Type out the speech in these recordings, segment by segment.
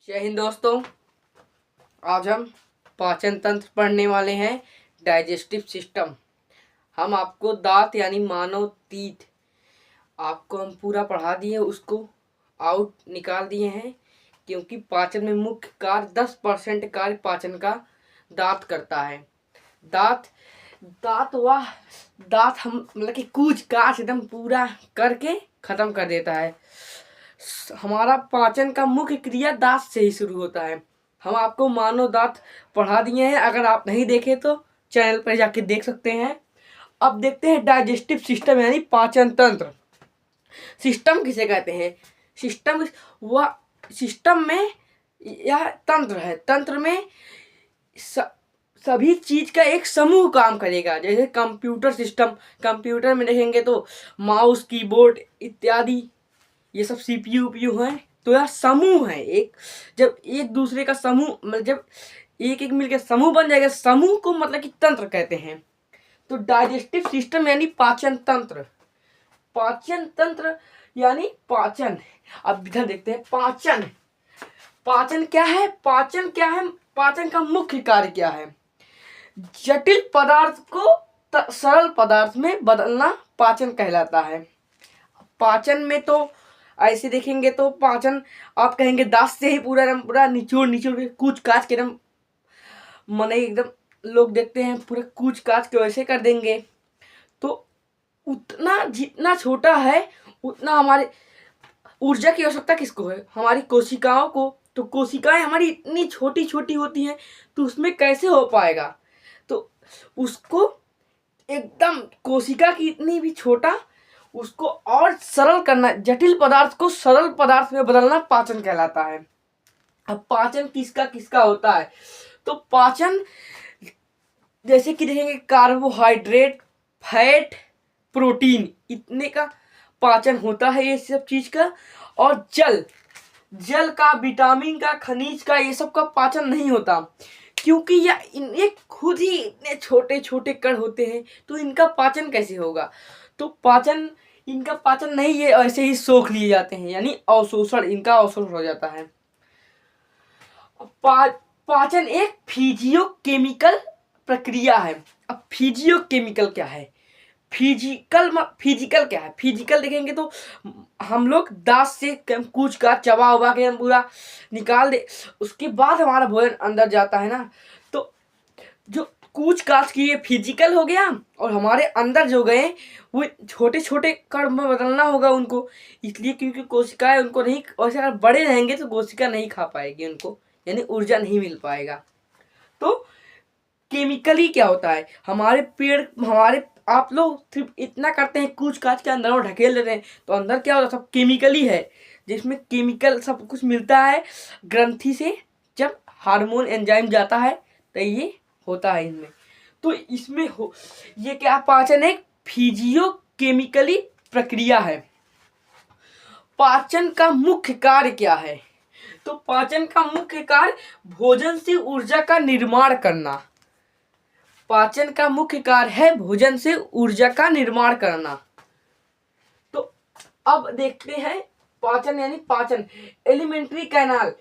जय हिंद दोस्तों। आज हम पाचन तंत्र पढ़ने वाले हैं। Digestive system. हम आपको दांत यानी मानव टीथ आपको हम पूरा पढ़ा दिए, उसको आउट निकाल दिए हैं, क्योंकि पाचन में मुख्य कार्य 10% कार्य पाचन का दांत करता है। दांत दांत वह दांत हम मतलब कि कूच काच एकदम पूरा करके खत्म कर देता है। हमारा पाचन का मुख्य क्रिया दांत से ही शुरू होता है। हम आपको मानव दांत पढ़ा दिए हैं, अगर आप नहीं देखे तो चैनल पर जाके देख सकते हैं। अब देखते हैं डाइजेस्टिव सिस्टम यानी पाचन तंत्र। सिस्टम किसे कहते हैं? सिस्टम में यह तंत्र है। तंत्र में सभी चीज का एक समूह काम करेगा। जैसे कंप्यूटर सिस्टम, कंप्यूटर में देखेंगे तो माउस, कीबोर्ड इत्यादि ये सब सीपीयू उपीयू हैं। तो यह समूह है एक। जब एक दूसरे का समूह मतलब जब एक एक मिलकर समूह बन जाएगा, समूह को मतलब कि तंत्र कहते हैं। तो डाइजेस्टिव सिस्टम यानी पाचन तंत्र। पाचन तंत्र यानी पाचन। अब इधर देखते हैं पाचन। पाचन क्या है? पाचन का मुख्य कार्य क्या है? जटिल पदार्थ को सरल पदार्थ में बदलना पाचन कहलाता है। पाचन में तो ऐसे देखेंगे तो पाचन आप कहेंगे दांत से ही पूरा निचोड़ के कूच काच के एकदम मने एकदम लोग देखते हैं पूरा कूच काच के वैसे कर देंगे। तो उतना जितना छोटा है उतना हमारे ऊर्जा की आवश्यकता किसको है? हमारी कोशिकाओं को। तो कोशिकाएं हमारी इतनी छोटी छोटी होती हैं, तो उसमें कैसे हो पाएगा? तो उसको एकदम कोशिका की इतनी भी छोटा, उसको और सरल करना, जटिल पदार्थ को सरल पदार्थ में बदलना पाचन कहलाता है। अब पाचन किसका किसका होता है? तो पाचन जैसे कि देखेंगे कार्बोहाइड्रेट, फैट, प्रोटीन इतने का पाचन होता है, ये सब चीज का। और जल का, विटामिन का, खनिज का, ये सब का पाचन नहीं होता, क्योंकि ये खुद ही इतने छोटे छोटे कण होते हैं। तो इनका पाचन कैसे होगा? तो इनका पाचन नहीं, ये ऐसे ही सोख लिए जाते हैं, यानी अवशोषण, इनका अवशोषण हो जाता है। पाचन एक फिजियोकेमिकल प्रक्रिया है। अब फिजियोकेमिकल क्या है? फिजिकल क्या है? फिजिकल देखेंगे तो हम लोग दांत से कूच का चबा उबा के हम पूरा निकाल दे, उसके बाद हमारा भोजन अंदर जाता है ना। तो जो कूच काच की ये फिजिकल हो गया, और हमारे अंदर जो गए वो छोटे छोटे कण में बदलना होगा उनको, इसलिए क्योंकि कोशिकाएं उनको नहीं, वैसे अगर बड़े रहेंगे तो कोशिका नहीं खा पाएगी उनको, यानी ऊर्जा नहीं मिल पाएगा। तो केमिकली क्या होता है? हमारे आप लोग सिर्फ इतना करते हैं कूच काच के अंदर और ढकेल देते हैं, तो अंदर क्या होता है? सब केमिकली है, जिसमें केमिकल सब कुछ मिलता है ग्रंथि से। जब हार्मोन एंजाइम जाता है तो ये होता है इनमें। तो इसमें ये क्या? पाचन एक फिजियोकेमिकली प्रक्रिया है। पाचन का मुख्य कार्य क्या है? तो पाचन का मुख्य कार्य भोजन से ऊर्जा का निर्माण करना। पाचन का मुख्य कार्य है भोजन से ऊर्जा का निर्माण करना। तो अब देखते हैं पाचन यानी पाचन, एलिमेंट्री कैनाल,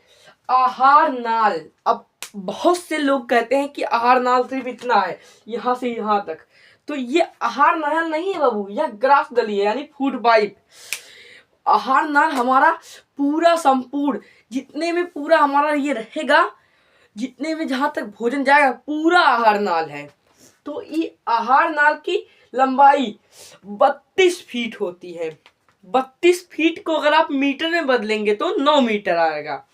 आहार नाल। अब बहुत से लोग कहते हैं कि आहार नाल सिर्फ इतना है, यहां से यहां तक। तो ये आहार नाल नहीं है बाबू, यह ग्रास गली है, यानी फूड पाइप। आहार नाल हमारा पूरा संपूर्ण, जितने में पूरा हमारा ये रहेगा, जितने में जहां तक भोजन जाएगा, पूरा आहार नाल है। तो ये आहार नाल की लंबाई 32 फीट होती है। 32 फीट को अगर आप मीटर में बदलेंगे तो 9 मीटर आएगा।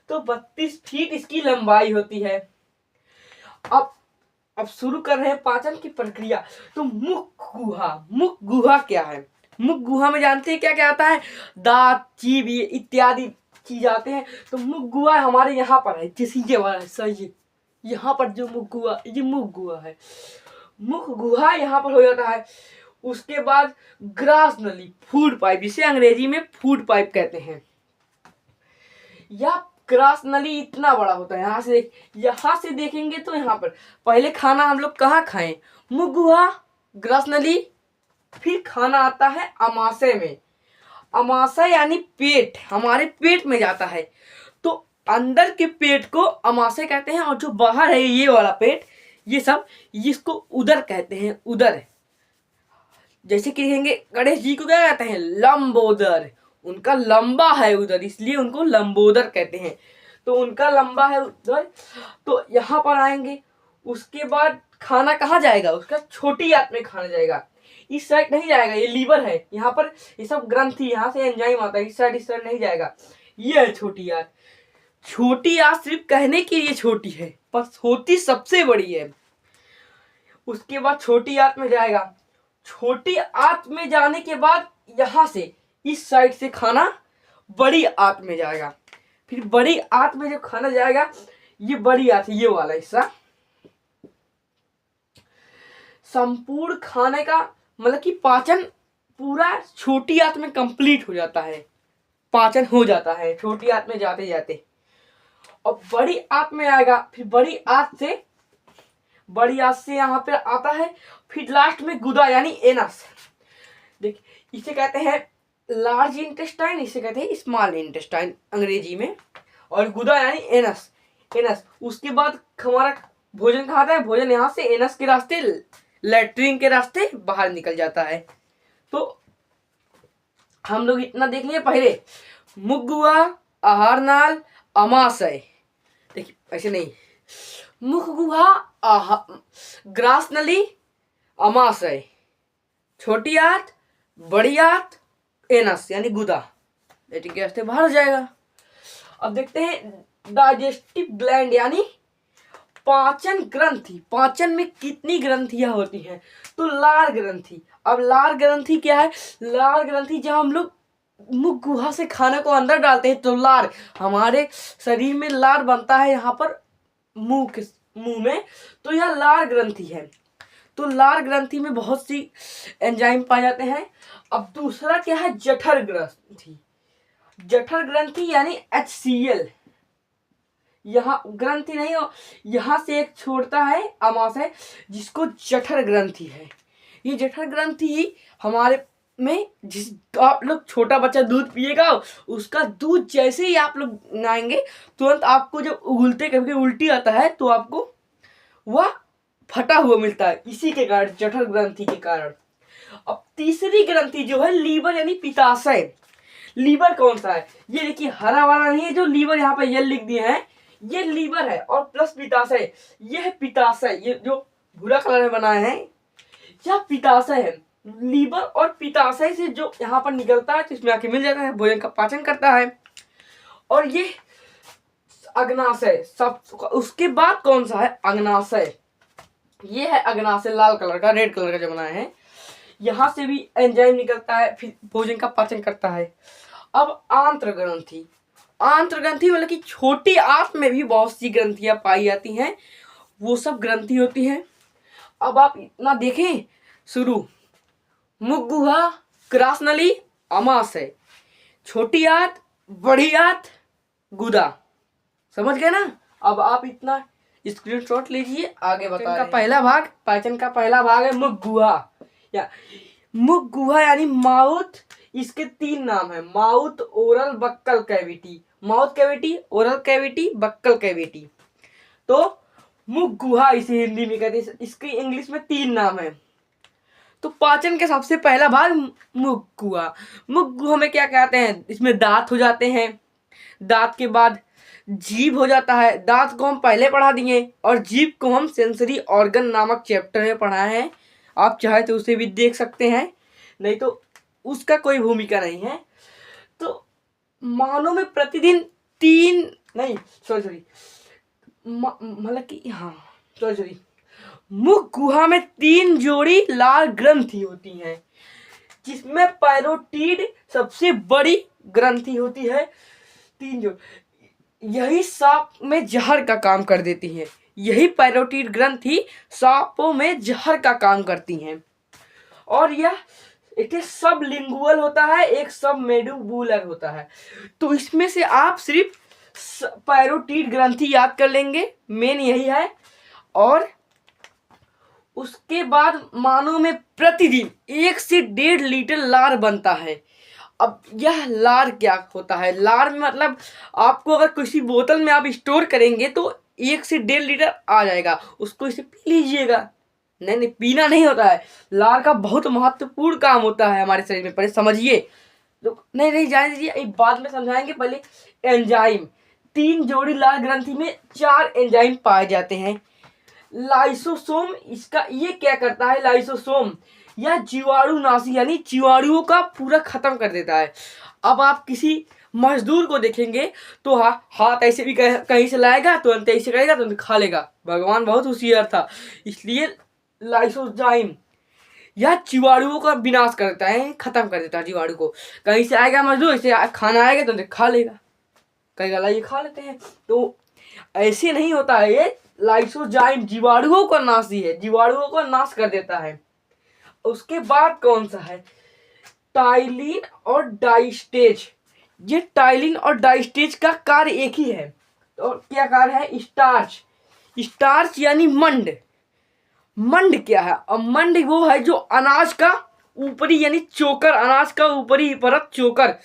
तो 32 फीट इसकी लंबाई होती है। अब शुरू कर रहे हैं पाचन की प्रक्रिया। तो मुख गुहा क्या है? मुख गुहा में जानते हैं क्या क्या आता है? दांत, जीभ इत्यादि चीज आते हैं। तो मुख गुहा हमारे यहाँ पर है, जैसे ये वाला सही, यहाँ पर जो मुख गुहा, ये मुख गुहा है। मुख गुहा यहाँ पर हो जाता है। उसके बाद ग्रास नली, फूड पाइप, जिसे अंग्रेजी में फूड पाइप कहते हैं। यह ग्रास नली इतना बड़ा होता है। यहाँ से देखेंगे तो यहाँ पर पहले खाना हम लोग कहाँ खाएं? मुख गुहा, ग्रास नली, फिर खाना आता है अमाशय में। अमाशय यानी पेट, हमारे पेट में जाता है। तो अंदर के पेट को अमाशय कहते हैं, और जो बाहर है ये वाला पेट, ये सब इसको उदर कहते हैं, उदर। जैसे कि कहेंगे गणेश जी को क्या कहते हैं, लंबोदर, उनका लंबा है उदर, इसलिए उनको लंबोदर कहते हैं। तो उनका लंबा है उदर, तो यहाँ पर आएंगे। उसके बाद खाना कहाँ जाएगा, उसका छोटी आंत में खाना जाएगा, इस साइड नहीं जाएगा, ये लीवर है, यहाँ पर ये सब ग्रंथि, यहाँ से एंजाइम आता है, इस साइड नहीं जाएगा, ये है छोटी आंत। छोटी आंत सिर्फ कहने के लिए छोटी है, पर होती सबसे बड़ी है। उसके बाद छोटी आंत में जाएगा, छोटी आंत में जाने के बाद यहां से इस साइड से खाना बड़ी आंत में जाएगा, फिर बड़ी आंत में जो खाना जाएगा, ये बड़ी आंत, ये वाला हिस्सा संपूर्ण खाने का मतलब कि पाचन पूरा छोटी आंत में कंप्लीट हो जाता है, पाचन हो जाता है छोटी आंत में जाते जाते। और बड़ी आंत में आएगा, फिर बड़ी आंत से यहाँ पे आता है, फिर लास्ट में गुदा यानी एनस। देख, इसे कहते हैं लार्ज इंटेस्टाइन, इसे कहते हैं स्मॉल इंटेस्टाइन अंग्रेजी में, और गुदा यानी एनस। एनस उसके बाद हमारा भोजन कहाँ आता है, भोजन यहाँ से एनस के रास्ते, लैट्रिन के रास्ते बाहर निकल जाता है। तो हम लोग इतना देख लिए पहले, मुख गुहा, आहार नाल, अमाशय। देखिए ऐसे नहीं, मुख गुहा, ग्रास नली, अमाशय, छोटी आंत, बड़ी आंत, एनस यानी गुदा, लैट्रिन के रास्ते बाहर हो जाएगा। अब देखते हैं डाइजेस्टिव ग्लैंड यानी पाचन ग्रंथि। पाचन में कितनी ग्रंथियां होती हैं, तो लार ग्रंथि। अब लार ग्रंथि क्या है, लार ग्रंथि जब हम लोग मुख गुहा से खाने को अंदर डालते हैं तो लार, हमारे शरीर में लार बनता है यहाँ पर मुंह में, तो यह लार ग्रंथि है। तो लार ग्रंथि में बहुत सी एंजाइम पाए जाते हैं। अब दूसरा क्या है, जठर ग्रंथि। जठर ग्रंथि यानी HCl, यहाँ ग्रंथि नहीं हो, यहाँ से एक छोड़ता है अमाशय जिसको जठर ग्रंथि है। ये जठर ग्रंथि ही हमारे में, जिस आप लोग छोटा बच्चा दूध पिएगा, उसका दूध जैसे ही आप लोग नहाएंगे तुरंत आपको जब उगलते कभी उल्टी आता है तो आपको वह फटा हुआ मिलता है, इसी के कारण, जठर ग्रंथि के कारण। अब तीसरी ग्रंथि जो है लीवर यानी पित्ताशय। लीवर कौन सा है, ये देखिए हरा वाला नहीं है, जो लीवर यहाँ पे ये लिख दिए हैं, ये लीवर है, और प्लस पित्ताशय, ये है पित्ताशय, ये जो भूरा कलर में बनाए हैं यह पित्ताशय है। लीवर और पित्ताशय से जो यहाँ पर निकलता है तो इसमें आके मिल जाता है, भोजन का पाचन करता है। और ये अग्नाशय, सब उसके बाद कौन सा है, अग्नाशय। ये है अग्नाशय, लाल कलर का, रेड कलर का जो बनाया है, यहाँ से भी एंजाइम निकलता है, फिर भोजन का पाचन करता है। अब आंत्र ग्रंथि। आंत्र ग्रंथि मतलब कि छोटी आंत में भी बहुत सी ग्रंथियां पाई जाती हैं, वो सब ग्रंथि होती हैं। अब आप इतना देखें, शुरू मुख गुहा, ग्रास नली, अमाशय, छोटी आंत, बड़ी आंत, गुदा, समझ गए ना। अब आप इतना स्क्रीनशॉट लीजिए, आगे बता का पहला भाग, पाचन का पहला भाग है मुख गुहा, या मुख गुहा यानी माउथ। इसके 3 नाम है, mouth, oral, buccal cavity. Mouth cavity, oral cavity, buccal cavity. तो मुख गुहा इसे हिंदी में कहते हैं, इसके इंग्लिश में 3 नाम है। तो पाचन के सबसे पहला भाग मुख गुहा। मुख गुहा में क्या कहते हैं, इसमें दांत हो जाते हैं, दांत के बाद जीभ हो जाता है। दांत को हम पहले पढ़ा दिए, और जीभ को हम सेंसरी ऑर्गन नामक चैप्टर में पढ़ाए हैं, आप चाहे तो उसे भी देख सकते हैं, नहीं तो उसका कोई भूमिका नहीं है। तो मानव में प्रतिदिन 3 नहीं सॉरी मतलब कि हाँ सॉरी मुख गुहा में 3 जोड़ी लाल ग्रंथि होती हैं, जिसमें पैरोटीड सबसे बड़ी ग्रंथि होती है। 3 जोड़ी, यही सांप में जहर का काम कर देती है। यही पैरोटीड ग्रंथि सांपों में जहर का काम करती हैं। और यह एक सब लिंगुअल होता है, एक सब मेडुबुलर होता है। तो इसमें से आप सिर्फ पैरोटीड ग्रंथि याद कर लेंगे, मेन यही है। और उसके बाद मानव में प्रतिदिन 1 से 1.5 लीटर लार बनता है। अब यह लार क्या होता है? लार में मतलब आपको अगर किसी बोतल में आप स्टोर करेंगे तो 1 से 1.5 लीटर आ जाएगा, उसको इसे पी लीजिएगा। नहीं नहीं, पीना नहीं होता है। लार का बहुत महत्वपूर्ण काम होता है हमारे शरीर में, पहले समझिए। तो नहीं नहीं, जाने दीजिए, एक बात में समझाएंगे। पहले एंजाइम, 3 जोड़ी लार ग्रंथि में 4 एंजाइम पाए जाते हैं। लाइसोसोम, इसका ये क्या करता है? लाइसोसोम या जीवाणुनाशी यानी जीवाणुओं का पूरा खत्म कर देता है। अब आप किसी मजदूर को देखेंगे तो हाथ ऐसे भी कहीं से लाएगा, तुरंत ऐसे करेगा, तुरंत खा लेगा। भगवान बहुत होशियार था, इसलिए लाइसोजाइम या जीवाणुओं का विनाश कर देता है, खत्म कर देता है जीवाणु को। कहीं से आएगा मजदूर, ऐसे खाना आएगा तो खा लेगा, कहेगा ला ये खा लेते हैं। तो ऐसे नहीं होता है, ये लाइसोजाइम जीवाणुओं का नाशी है, जीवाणुओं का नाश कर देता है। उसके बाद कौन सा है? टाइलिन और डाइस्टेज। ये टाइलिन और डाइस्टेज का कार्य एक ही है। तो क्या कार्य है? स्टार्च, स्टार्च यानी मंड। मंड क्या है? अब मंड वो है जो अनाज का ऊपरी यानी चोकर, अनाज का ऊपरी परत चोकर।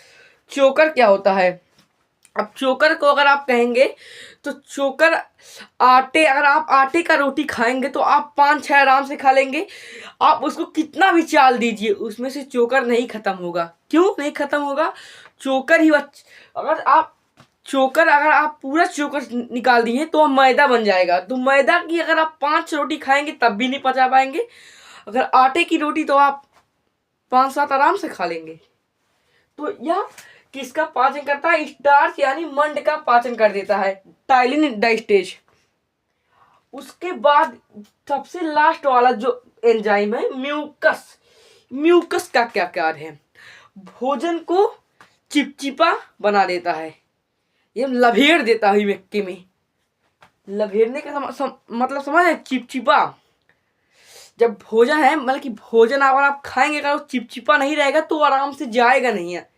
चोकर क्या होता है? अब चोकर को अगर आप कहेंगे तो चोकर आटे, अगर आप आटे का रोटी खाएंगे तो आप 5-6 आराम से खा लेंगे। आप उसको कितना भी चाल दीजिए, उसमें से चोकर नहीं खत्म होगा। क्यों नहीं खत्म होगा? चोकर ही अगर आप पूरा चोकर निकाल दिए तो मैदा बन जाएगा। तो मैदा की अगर आप 5 रोटी खाएंगे तब भी नहीं पचा पाएंगे। अगर आटे की रोटी तो आप 5-7 आराम से खा लेंगे। तो यह किसका पाचन करता है? स्टार्च यानी मंड का पाचन कर देता है, टाइलिन डाइस्टेज। उसके बाद सबसे लास्ट वाला जो एंजाइम है म्यूकस। म्यूकस का क्या कार्य है? भोजन को चिपचिपा बना देता है, ये लभेड़ देता है व्यक्ति में। लभेड़ने का मतलब समझ है? चिपचिपा। जब भोजन है, मतलब कि भोजन अगर आप खाएंगे, अगर वो चिपचिपा नहीं रहेगा तो आराम से जाएगा नहीं है।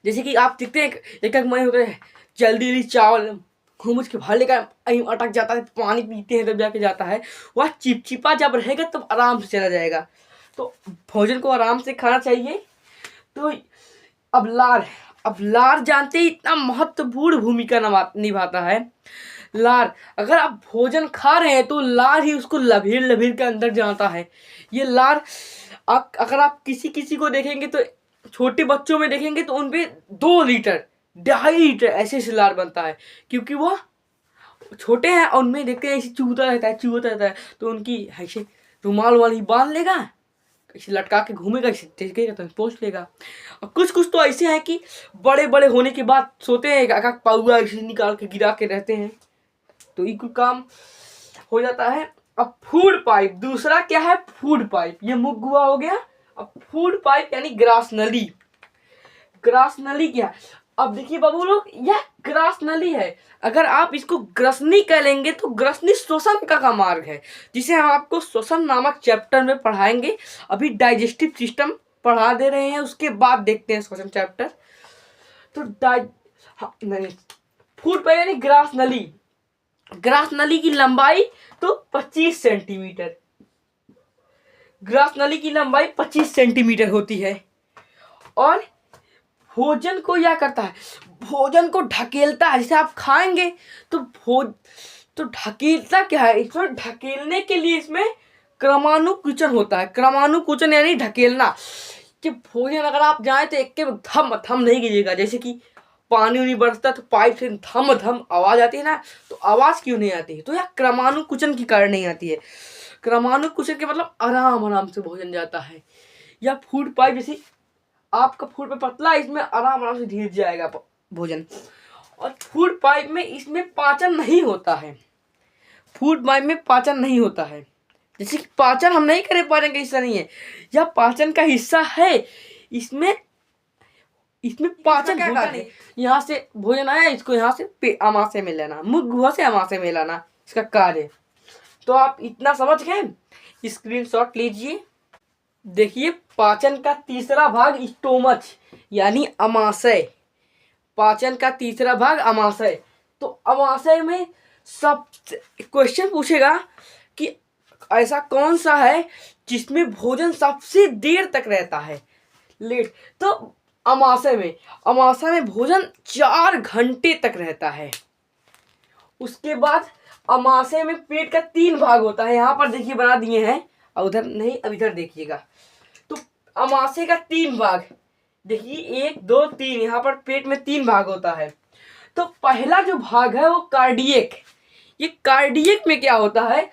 जैसे कि आप देखते हैं एक मन होता है जल्दी चावल घूम के भर लेकर अटक जाता है, पानी पीते हैं तब जाके जाता है। वह चिपचिपा जब रहेगा तब आराम से चला जाएगा। तो भोजन को आराम से खाना चाहिए। तो अब लार जानते ही इतना महत्वपूर्ण भूमिका निभाता है। लार, अगर आप भोजन खा रहे हैं तो लार ही उसको लभेड़ लभेड़ के अंदर जाता है। ये लार अगर आप किसी को देखेंगे तो छोटे बच्चों में देखेंगे तो उनपे 2 लीटर 2.5 लीटर ऐसे से लार बनता है, क्योंकि वह छोटे हैं और उनमें देखते हैं ऐसे चूहता रहता है। तो उनकी ऐसे रुमाल वाली बांध लेगा, ऐसे लटका के घूमेगा, ऐसे देखेगा तो पहुँच लेगा। और कुछ तो ऐसे हैं कि बड़े बड़े होने के बाद सोते हैं, एक पाउआ ऐसे निकाल के गिरा के रहते हैं। तो ये कुछ काम हो जाता है। अब फूड पाइप, दूसरा क्या है? Food pipe. ये मुख हुआ हो गया। अब फूड पाइप यानी ग्रास नली। ग्रास नली क्या है? अब देखिए बाबू लोग, यह ग्रास नली है। अगर आप इसको ग्रसनी कह लेंगे तो ग्रसनी श्वसन का मार्ग है, जिसे हम आपको श्वसन नामक चैप्टर में पढ़ाएंगे। अभी डाइजेस्टिव सिस्टम पढ़ा दे रहे हैं, उसके बाद देखते हैं श्वसन चैप्टर। तो फूड पाइप यानी ग्रास नली। ग्रास नली की लंबाई तो 25 सेंटीमीटर। ग्रास नली की लंबाई 25 सेंटीमीटर होती है। और भोजन को क्या करता है? भोजन को ढकेलता है। जैसे आप खाएंगे तो ढकेलता क्या है? इसमें ढकेलने के लिए इसमें क्रमानुकुचन होता है। क्रमानुकुचन यानी ढकेलना। कि भोजन अगर आप जाए तो एक के थम नहीं गिरेगा। जैसे कि पानी बरसता है तो पाइप से थम आवाज आती है ना, तो आवाज क्यों नहीं आती है? तो यह क्रमानुकुचन के कारण नहीं आती है। क्रमानुकुचन के मतलब आराम से भोजन जाता है। या फूड पाइप, जैसे आपका फूड पाइप पतला है, इसमें आराम से धीरे जाएगा भोजन। और फूड पाइप में इसमें पाचन नहीं होता है। फूड पाइप में पाचन नहीं होता है। जैसे कि पाचन हम नहीं करें, पाचन का हिस्सा नहीं है, यह पाचन का हिस्सा है। इसमें पाचन होता नहीं। यहाँ से भोजन आया, इसको यहाँ से आमाशय में लेना, मुख गुहा से आमाशय में लाना, इसका कार्य। तो आप इतना समझ गए, स्क्रीनशॉट लीजिए। देखिए, पाचन का तीसरा भाग स्टोमच यानी अमाशय। पाचन का तीसरा भाग अमाशय। तो अमाशय में सब क्वेश्चन पूछेगा कि ऐसा कौन सा है जिसमें भोजन सबसे देर तक रहता है। लेट। तो अमाशय में भोजन 4 घंटे तक रहता है। उसके बाद अमाशय में पेट का 3 भाग होता है। यहाँ पर देखिए बना दिए हैं, और उधर नहीं, अब इधर देखिएगा। तो अमाशय का 3 भाग देखिए, 1 2 3, यहाँ पर पेट में 3 भाग होता है। तो पहला जो भाग है वो कार्डियक। ये कार्डियक में क्या होता है,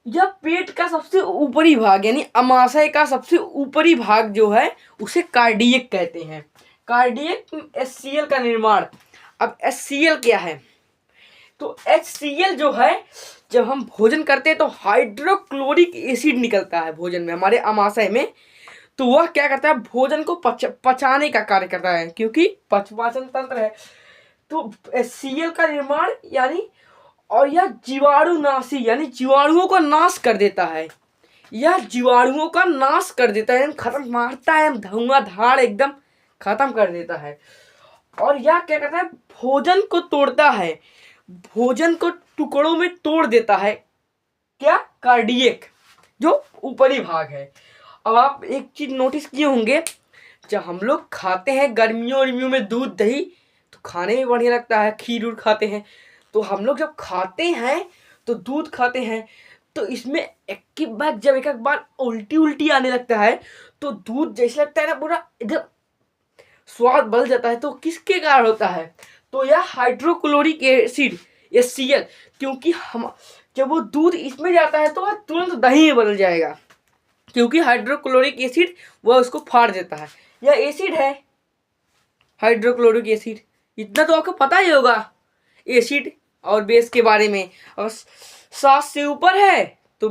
यह पेट का सबसे ऊपरी भाग यानी अमाशय का सबसे ऊपरी भाग जो है उसे कार्डियक कहते हैं। कार्डियक HCl का निर्माण। अब HCl क्या है, तो HCl जो है, जब हम भोजन करते हैं तो हाइड्रोक्लोरिक एसिड निकलता है भोजन में, हमारे अमाशय में। तो वह क्या करता है, भोजन को पचाने का कार्य करता है, क्योंकि पाचन तंत्र है। तो HCl का निर्माण यानी, और यह जीवाणुनाशी यानी जीवाणुओं को नाश कर देता है। यह जीवाणुओं का नाश कर देता है, खत्म मारता है, धुआंधार एकदम खत्म कर देता है। और यह क्या करता है, भोजन को तोड़ता है, भोजन को टुकड़ों में तोड़ देता है। क्या, कार्डियक जो ऊपरी भाग है। अब आप एक चीज नोटिस किए होंगे, जब हम लोग खाते हैं गर्मियों में दूध दही, तो खाने में बढ़िया लगता है, खीर उर खाते हैं। तो हम लोग जब खाते हैं तो दूध खाते हैं, तो इसमें एक बार उल्टी आने लगता है, तो दूध जैसे लगता है ना, पूरा इधर स्वाद बदल जाता है। तो किसके कारण होता है, तो यह हाइड्रोक्लोरिक एसिड HCl, क्योंकि हम जब वो दूध इसमें जाता है तो वह तुरंत दही में बदल जाएगा, क्योंकि हाइड्रोक्लोरिक एसिड वह उसको फाड़ देता है। यह एसिड है हाइड्रोक्लोरिक एसिड, इतना तो आपको पता ही होगा एसिड और बेस के बारे में। और 7 से ऊपर है तो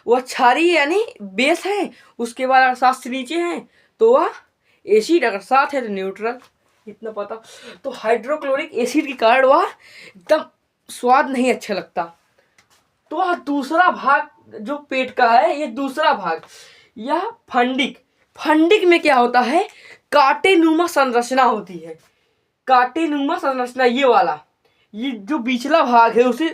वह क्षारीय यानी बेस है, उसके बाद अगर 7 से नीचे है तो वह एसिड, अगर 7 है तो न्यूट्रल, इतना पता। तो हाइड्रोक्लोरिक एसिड के कारण वह एकदम स्वाद नहीं अच्छा लगता। तो वह दूसरा भाग जो पेट का है, ये दूसरा भाग, यह फंडिक में क्या होता है, कांटेनुमा संरचना होती है। कांटेनुमा संरचना, ये वाला, ये जो बिचला भाग है उसे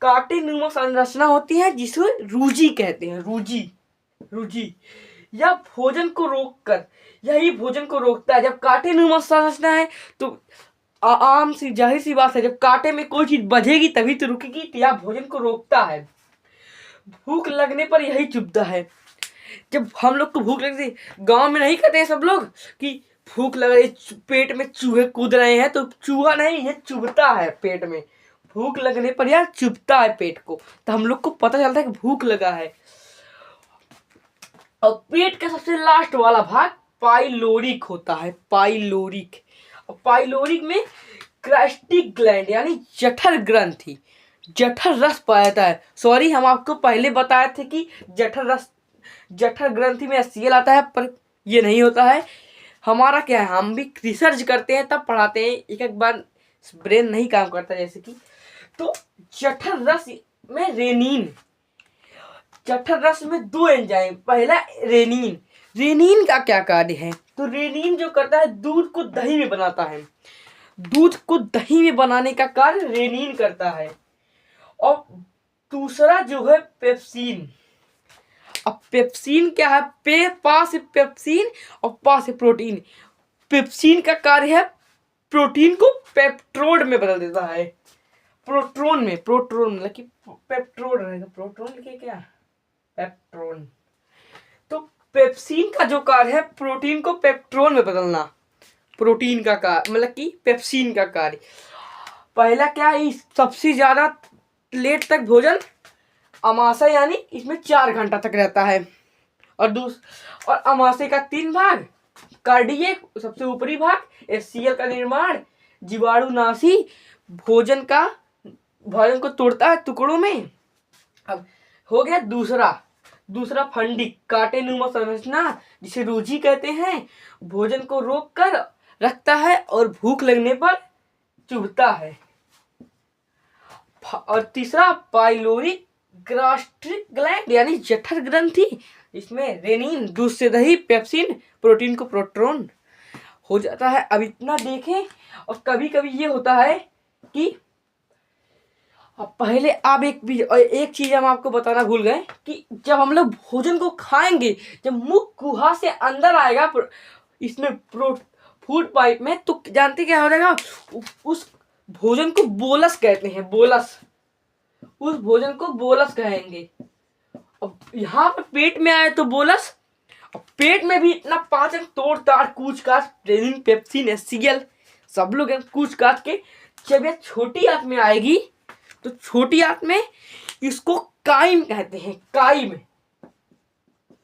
कांटेनुमा संरचना होती है, जिसे रूजी कहते हैं। रूजी यह भोजन को रोककर, यही भोजन को रोकता है। जब कांटेनुमा संरचना है तो आम सी जाहिर सी बात है, जब कांटे में कोई चीज बधेगी तभी तो रुकेगी, तो यह भोजन को रोकता है। भूख लगने पर यही चुभता है। जब हम लोग को भूख लगती है, गांव में नहीं कहते हैं सब लोग कि भूख लग रही, पेट में चूहे कूद रहे हैं, तो चूहा नहीं, ये चुभता है पेट में। भूख लगने पर यार चुभता है पेट को, तो हम लोग को पता चलता है कि भूख लगा है। और पेट का सबसे लास्ट वाला भाग पाइलोरिक होता है। पाइलोरिक, और पाइलोरिक में क्रास्टिक ग्लैंड यानी जठर ग्रंथि, जठर रस पाया जाता है। सॉरी, हम आपको पहले बताए थे कि जठर ग्रंथि में HCl आता है, पर ये नहीं होता है। हमारा क्या है, हम भी रिसर्च करते हैं तब पढ़ाते हैं, एक बार ब्रेन नहीं काम करता जैसे कि। तो जठर रस में रेनिन, जठर रस में 2 एंजाइम, पहला रेनिन का क्या कार्य है, तो रेनिन जो करता है दूध को दही में बनाता है। दूध को दही में बनाने का कार्य रेनिन करता है। और दूसरा जो है पेप्सिन। अब पेप्सिन क्या है, पा से पेप्सिन और पा से प्रोटीन। पेप्सिन का कार्य है प्रोटीन को पेप्ट्रोन में बदल देता है। प्रोट्रोन मतलब कि पेप्ट्रोन रहेगा, प्रोट्रोन लिखे क्या, पेप्ट्रोन। तो पेप्सिन का जो कार्य है प्रोटीन को पेप्ट्रोन में बदलना, प्रोटीन का कार्य मतलब कि पेप्सिन का कार्य। पहला क्या है, सबसे ज्यादा लेट तक भोजन अमाशय यानी इसमें 4 घंटा तक रहता है। और अमाशय का 3 भाग, कार्डियक सबसे ऊपरी भाग, HCl का निर्माण, जीवाणुनाशी, भोजन को तोड़ता है टुकड़ों में। अब हो गया दूसरा फंडिक, कांटेनुमा संरचना, जिसे रूजी कहते हैं, भोजन को रोक कर रखता है और भूख लगने पर चुभता है। और तीसरा पाइलोरिक ग्रास्ट्रिक ग्लैंड यानी जठर ग्रंथि, इसमें रेनिन, दूध से दही, पेप्सिन, प्रोटीन को प्रोट्रोन हो जाता है। अब इतना देखें। और कभी कभी ये होता है कि अब पहले आप एक चीज हम आपको बताना भूल गए कि जब हम लोग भोजन को खाएंगे, जब मुंह गुहा से अंदर आएगा इसमें फूड पाइप में, तो जानते क्या हो जाएगा, उस भोजन को बोलस कहते हैं, बोलस। उस भोजन को बोलस कहेंगे। अब यहाँ पे पेट में आए तो बोलस। अब पेट में भी इतना पाचन तोड़ ताड़ कूच काच, ट्रेनिन, पेप्सिन, एससीएल सब लोग कूच काच के जब यह छोटी आंत में आएगी, तो छोटी आंत में इसको काइम कहते हैं, काइम।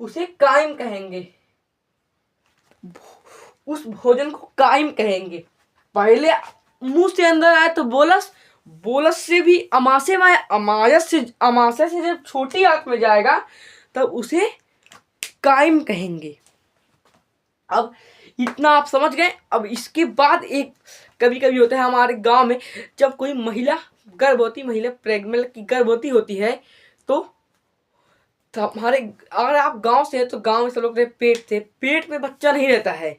उसे काइम कहेंगे, उस भोजन को काइम कहेंगे। पहले मुंह से अंदर आए तो बोलस, बोलस से भी अमाशय में, अमाशय से जब छोटी आंत में जाएगा तब उसे काइम कहेंगे। अब इतना आप समझ गए। अब इसके बाद एक कभी कभी होता है हमारे गांव में, जब कोई महिला गर्भवती महिला प्रेग्नेंट की गर्भवती होती है, तो हमारे, अगर आप गांव से हैं तो गांव में सब लोग पेट में बच्चा नहीं रहता है,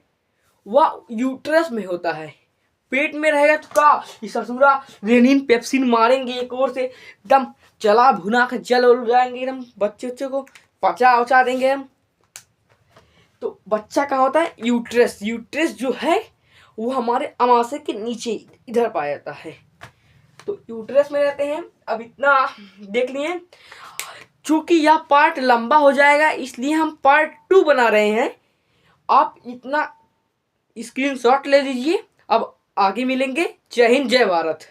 वह यूट्रस में होता है। पेट में रहेगा तो का ससुरा रेनिन पेप्सिन मारेंगे एक ओर से, एकदम जला भुना कर जल उल जाएंगे, एकदम बच्चे को पचा उचा देंगे हम। तो बच्चा कहाँ होता है, यूट्रस। यूट्रस जो है वो हमारे अमाशय के नीचे इधर पाया जाता है, तो यूट्रस में रहते हैं। अब इतना देख लिए। चूंकि यह पार्ट लंबा हो जाएगा इसलिए हम पार्ट 2 बना रहे हैं। आप इतना स्क्रीनशॉट ले लीजिए। अब आगे मिलेंगे। जय हिंद, जय भारत।